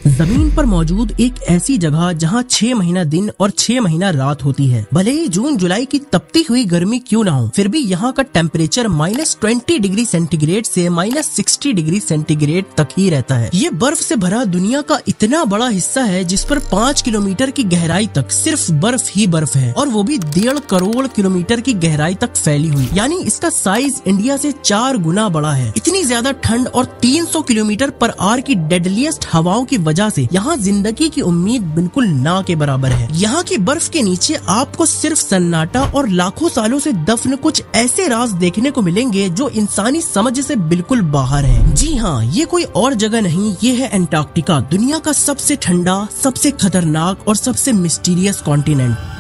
जमीन पर मौजूद एक ऐसी जगह जहां 6 महीना दिन और 6 महीना रात होती है। भले ही जून जुलाई की तपती हुई गर्मी क्यों ना हो, फिर भी यहाँ का टेम्परेचर -20 डिग्री सेंटीग्रेड से -60 डिग्री सेंटीग्रेड तक ही रहता है। ये बर्फ से भरा दुनिया का इतना बड़ा हिस्सा है जिस पर 5 किलोमीटर की गहराई तक सिर्फ बर्फ ही बर्फ है, और वो भी 1.5 करोड़ किलोमीटर की गहराई तक फैली हुई। यानी इसका साइज इंडिया से 4 गुना बड़ा है। इतनी ज्यादा ठंड और 300 किलोमीटर पर आवर की डेडलीस्ट हवाओं की वजह से यहाँ जिंदगी की उम्मीद बिल्कुल ना के बराबर है। यहाँ की बर्फ के नीचे आपको सिर्फ सन्नाटा और लाखों सालों से दफन कुछ ऐसे राज देखने को मिलेंगे जो इंसानी समझ से बिल्कुल बाहर है। जी हाँ, ये कोई और जगह नहीं, ये है एंटार्क्टिका, दुनिया का सबसे ठंडा, सबसे खतरनाक और सबसे मिस्टीरियस कॉन्टिनेंट।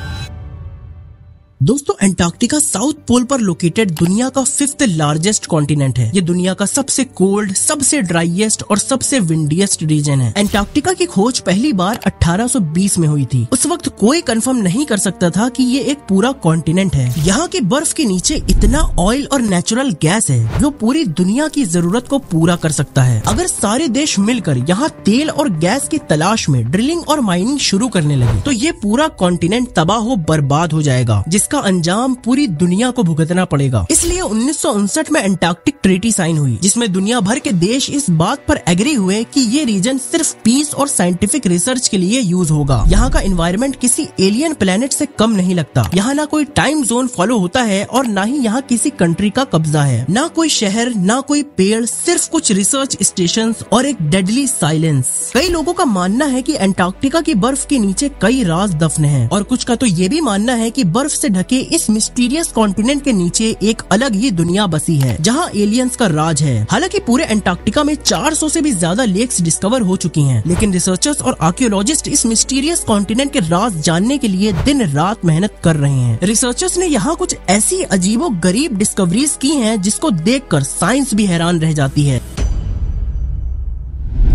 दोस्तों, एंटार्क्टिका साउथ पोल पर लोकेटेड दुनिया का 5th लार्जेस्ट कॉन्टिनेंट है। ये दुनिया का सबसे कोल्ड, सबसे ड्राईएस्ट और सबसे विंडीएस्ट रीजन है। एंटार्क्टिका की खोज पहली बार 1820 में हुई थी। उस वक्त कोई कंफर्म नहीं कर सकता था कि ये एक पूरा कॉन्टिनेंट है। यहाँ की बर्फ के नीचे इतना ऑयल और नेचुरल गैस है जो पूरी दुनिया की जरूरत को पूरा कर सकता है। अगर सारे देश मिलकर यहाँ तेल और गैस की तलाश में ड्रिलिंग और माइनिंग शुरू करने लगे तो ये पूरा कॉन्टिनेंट तबाह हो बर्बाद हो जाएगा, जिसका अंजाम पूरी दुनिया को भुगतना पड़ेगा। इसलिए 1959 में एंटार्क्टिक ट्रीटी साइन हुई, जिसमें दुनिया भर के देश इस बात पर एग्री हुए कि ये रीजन सिर्फ पीस और साइंटिफिक रिसर्च के लिए यूज होगा। यहाँ का एनवायरनमेंट किसी एलियन प्लेनेट से कम नहीं लगता। यहाँ ना कोई टाइम जोन फॉलो होता है और ना ही यहाँ किसी कंट्री का कब्जा है। ना कोई शहर, ना कोई पेड़, सिर्फ कुछ रिसर्च स्टेशंस और एक डेडली साइलेंस। कई लोगों का मानना है कि एंटार्क्टिका की बर्फ के नीचे कई राज दफन हैं, और कुछ का तो ये भी मानना है कि बर्फ से ढके इस मिस्टीरियस कॉन्टिनेंट के नीचे एक अलग ही दुनिया बसी है जहां एलियंस का राज है। हालांकि पूरे एंटार्क्टिका में 400 से भी ज्यादा लेक्स डिस्कवर हो चुकी हैं, लेकिन रिसर्चर्स और आर्कियोलॉजिस्ट इस मिस्टीरियस कॉन्टिनेंट के राज जानने के लिए दिन रात मेहनत कर रहे हैं। रिसर्चर्स ने यहाँ कुछ ऐसी अजीबो गरीब डिस्कवरीज की हैं जिसको देखकर साइंस भी हैरान रह जाती है।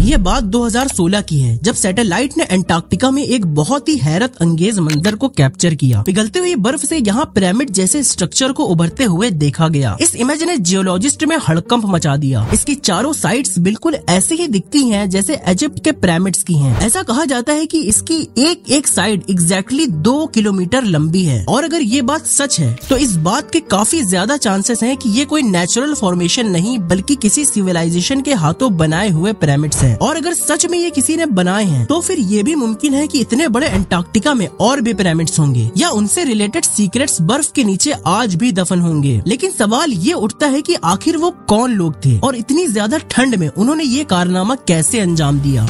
ये बात 2016 की है, जब सैटेलाइट ने एंटार्क्टिका में एक बहुत ही हैरत अंगेज मंजर को कैप्चर किया। पिघलते हुए बर्फ से यहाँ पिरामिड जैसे स्ट्रक्चर को उभरते हुए देखा गया। इस इमेज ने जियोलॉजिस्ट में हड़कंप मचा दिया। इसकी चारों साइड्स बिल्कुल ऐसे ही दिखती हैं जैसे इजिप्ट के पिरामिड्स की हैं। ऐसा कहा जाता है कि इसकी एक एक साइड एग्जैक्टली 2 किलोमीटर लंबी है, और अगर ये बात सच है तो इस बात के काफी ज्यादा चांसेस हैं कि ये कोई नेचुरल फॉर्मेशन नहीं बल्कि किसी सिविलाइजेशन के हाथों बनाए हुए पिरामिड्स हैं। और अगर सच में ये किसी ने बनाए हैं तो फिर ये भी मुमकिन है कि इतने बड़े एंटार्क्टिका में और भी पिरामिड्स होंगे, या उनसे रिलेटेड सीक्रेट्स बर्फ के नीचे आज भी दफन होंगे। लेकिन सवाल ये उठता है कि आखिर वो कौन लोग थे और इतनी ज्यादा ठंड में उन्होंने ये कारनामा कैसे अंजाम दिया।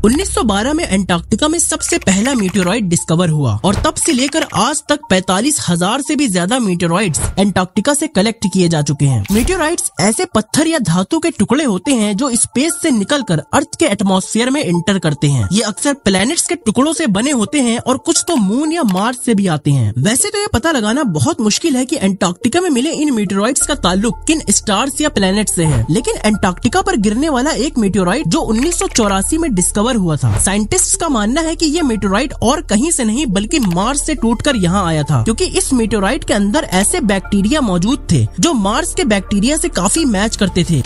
1912 में एंटार्क्टिका में सबसे पहला मीटेरॉइड डिस्कवर हुआ, और तब से लेकर आज तक 45,000 से भी ज्यादा मीटेरॉइड्स एंटार्क्टिका से कलेक्ट किए जा चुके हैं। मीटेरॉइड्स ऐसे पत्थर या धातु के टुकड़े होते हैं जो स्पेस से निकलकर अर्थ के एटमॉस्फेयर में एंटर करते हैं। ये अक्सर प्लैनेट्स के टुकड़ों से बने होते हैं और कुछ तो मून या मार्स से भी आते हैं। वैसे तो ये पता लगाना बहुत मुश्किल है कि एंटार्क्टिका में मिले इन मीटेरॉइड्स का ताल्लुक किन स्टार्स या प्लैनेट से है, लेकिन एंटार्क्टिका पर गिरने वाला एक मीटेरॉइड जो 1984 में डिस्कवर हुआ था, साइंटिस्ट्स का मानना है कि ये मीटेरॉइड और कहीं से नहीं बल्कि मार्स से टूटकर यहाँ आया था, क्योंकि इस मीटेरॉइड के अंदर ऐसे बैक्टीरिया मौजूद थे जो मार्स के बैक्टीरिया से काफी मैच करते थे।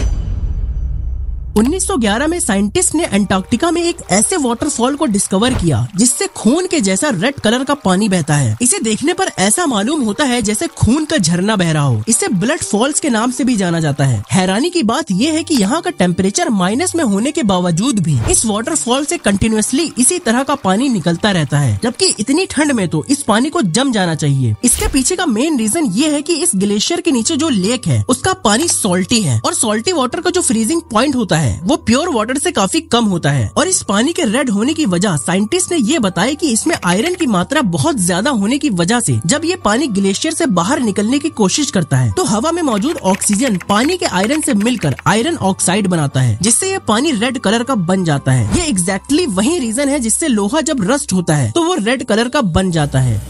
1911 में साइंटिस्ट ने एंटार्क्टिका में एक ऐसे वाटरफॉल को डिस्कवर किया जिससे खून के जैसा रेड कलर का पानी बहता है। इसे देखने पर ऐसा मालूम होता है जैसे खून का झरना बह रहा हो। इसे ब्लड फॉल्स के नाम से भी जाना जाता है। हैरानी की बात यह है कि यहाँ का टेम्परेचर माइनस में होने के बावजूद भी इस वाटरफॉल से कंटिन्यूअसली इसी तरह का पानी निकलता रहता है, जबकि इतनी ठंड में तो इस पानी को जम जाना चाहिए। इसके पीछे का मेन रीजन ये है कि इस ग्लेशियर के नीचे जो लेक है उसका पानी सॉल्टी है, और सॉल्टी वाटर का जो फ्रीजिंग पॉइंट होता है वो प्योर वाटर से काफी कम होता है। और इस पानी के रेड होने की वजह साइंटिस्ट ने ये बताया कि इसमें आयरन की मात्रा बहुत ज्यादा होने की वजह से जब ये पानी ग्लेशियर से बाहर निकलने की कोशिश करता है तो हवा में मौजूद ऑक्सीजन पानी के आयरन से मिलकर आयरन ऑक्साइड बनाता है, जिससे ये पानी रेड कलर का बन जाता है। ये एग्जैक्टली वही रीजन है जिससे लोहा जब रस्ट होता है तो वो रेड कलर का बन जाता है।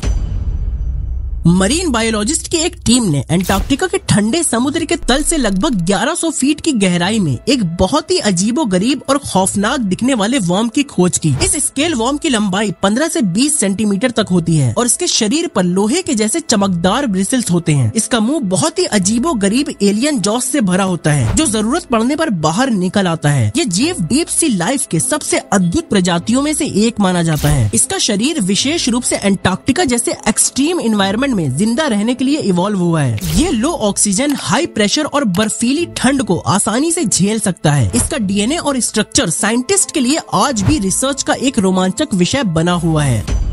मरीन बायोलॉजिस्ट की एक टीम ने अंटार्कटिका के ठंडे समुद्र के तल से लगभग 1100 फीट की गहराई में एक बहुत ही अजीबोगरीब और खौफनाक दिखने वाले वर्म की खोज की। इस स्केल वर्म की लंबाई 15 से 20 सेंटीमीटर तक होती है और इसके शरीर पर लोहे के जैसे चमकदार ब्रिसल्स होते हैं। इसका मुंह बहुत ही अजीबोगरीब एलियन जॉस से भरा होता है जो जरूरत पड़ने पर बाहर निकल आता है। ये जीव डीप सी लाइफ के सबसे अद्भुत प्रजातियों में से एक माना जाता है। इसका शरीर विशेष रूप से अंटार्कटिका जैसे एक्सट्रीम एनवायरनमेंट में जिंदा रहने के लिए इवॉल्व हुआ है। ये लो ऑक्सीजन, हाई प्रेशर और बर्फीली ठंड को आसानी से झेल सकता है। इसका डीएनए और स्ट्रक्चर साइंटिस्ट के लिए आज भी रिसर्च का एक रोमांचक विषय बना हुआ है।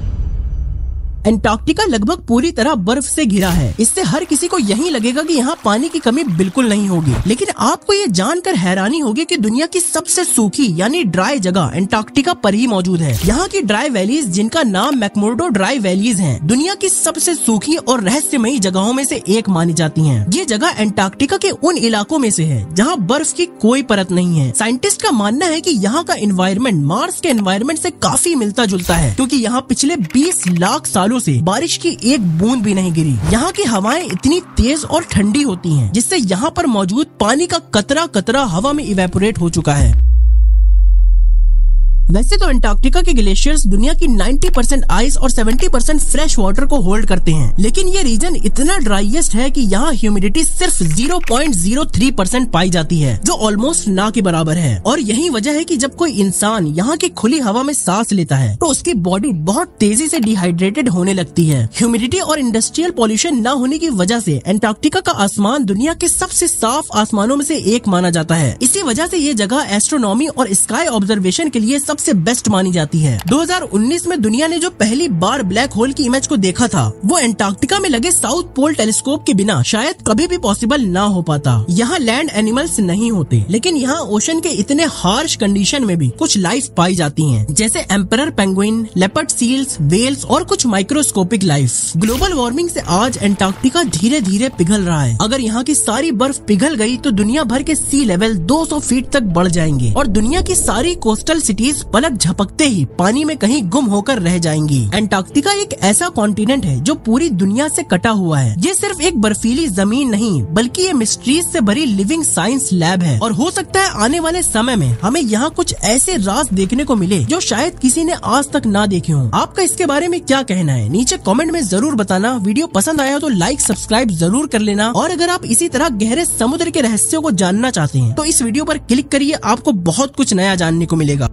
अंटार्कटिका लगभग पूरी तरह बर्फ से घिरा है। इससे हर किसी को यही लगेगा कि यहाँ पानी की कमी बिल्कुल नहीं होगी, लेकिन आपको ये जानकर हैरानी होगी कि दुनिया की सबसे सूखी यानी ड्राई जगह अंटार्कटिका पर ही मौजूद है। यहाँ की ड्राई वैलीज, जिनका नाम मैकमुर्डो ड्राई वैलीज है, दुनिया की सबसे सूखी और रहस्यमयी जगहों में से एक मानी जाती है। ये जगह अंटार्कटिका के उन इलाकों में से है जहाँ बर्फ की कोई परत नहीं है। साइंटिस्ट का मानना है कि यहाँ का एनवायरनमेंट मार्स के एनवायरनमेंट से काफी मिलता जुलता है, क्योंकि यहाँ पिछले 20 लाख सालों से बारिश की एक बूंद भी नहीं गिरी। यहाँ की हवाएं इतनी तेज और ठंडी होती हैं, जिससे यहाँ पर मौजूद पानी का कतरा कतरा हवा में इवेपोरेट हो चुका है। वैसे तो अंटार्कटिका के ग्लेशियर्स दुनिया की 90% आइस और 70% फ्रेश वाटर को होल्ड करते हैं, लेकिन ये रीजन इतना ड्राईएस्ट है कि यहाँ ह्यूमिडिटी सिर्फ 0.03% पाई जाती है, जो ऑलमोस्ट ना के बराबर है। और यही वजह है कि जब कोई इंसान यहाँ की खुली हवा में सांस लेता है तो उसकी बॉडी बहुत तेजी से डिहाइड्रेटेड होने लगती है। ह्यूमिडिटी और इंडस्ट्रियल पॉल्यूशन न होने की वजह से अंटार्कटिका का आसमान दुनिया के सबसे साफ आसमानों में से एक माना जाता है। इसी वजह से ये जगह एस्ट्रोनॉमी और स्काई ऑब्जर्वेशन के लिए सबसे बेस्ट मानी जाती है। 2019 में दुनिया ने जो पहली बार ब्लैक होल की इमेज को देखा था, वो अंटार्कटिका में लगे साउथ पोल टेलीस्कोप के बिना शायद कभी भी पॉसिबल ना हो पाता। यहाँ लैंड एनिमल्स नहीं होते, लेकिन यहाँ ओशन के इतने हार्श कंडीशन में भी कुछ लाइफ पाई जाती है, जैसे emperor penguin, leopard seals, whales और कुछ माइक्रोस्कोपिक लाइफ। ग्लोबल वार्मिंग से आज अंटार्कटिका धीरे धीरे पिघल रहा है। अगर यहाँ की सारी बर्फ पिघल गई तो दुनिया भर के सी लेवल 200 फीट तक बढ़ जाएंगे और दुनिया की सारी कोस्टल सिटीज पलक झपकते ही पानी में कहीं गुम होकर रह जाएंगी। अंटार्कटिका एक ऐसा कॉन्टिनेंट है जो पूरी दुनिया से कटा हुआ है। ये सिर्फ एक बर्फीली जमीन नहीं, बल्कि ये मिस्ट्रीज से भरी लिविंग साइंस लैब है और हो सकता है आने वाले समय में हमें यहाँ कुछ ऐसे राज देखने को मिले जो शायद किसी ने आज तक ना देखे हों। आपका इसके बारे में क्या कहना है, नीचे कमेंट में जरूर बताना। वीडियो पसंद आया हो तो लाइक सब्सक्राइब जरूर कर लेना, और अगर आप इसी तरह गहरे समुद्र के रहस्यों को जानना चाहते हैं तो इस वीडियो पर क्लिक करिए, आपको बहुत कुछ नया जानने को मिलेगा।